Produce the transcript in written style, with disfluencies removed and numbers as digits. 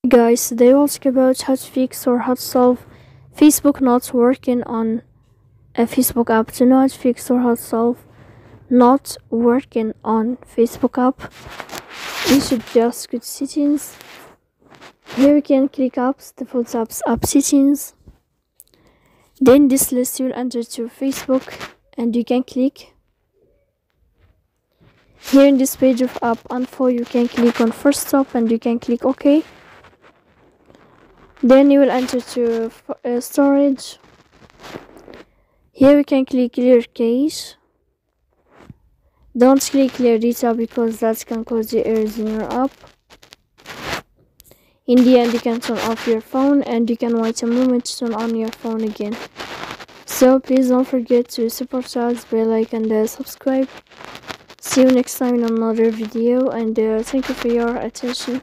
Guys, today we'll talk about how to fix or how to solve Facebook not working on a Facebook app. To know how to fix or how to solve not working on Facebook app, you should just go to settings. Here you can click apps, default apps, app settings. Then this list you'll enter to Facebook and you can click. Here in this page of app info you can click on first stop and you can click OK. Then you will enter to storage. Here we can click clear cache. Don't click clear data because that can cause the errors in your app. In the end you can turn off your phone and you can wait a moment to turn on your phone again. So please don't forget to support us, bell like and subscribe. See you next time in another video and thank you for your attention.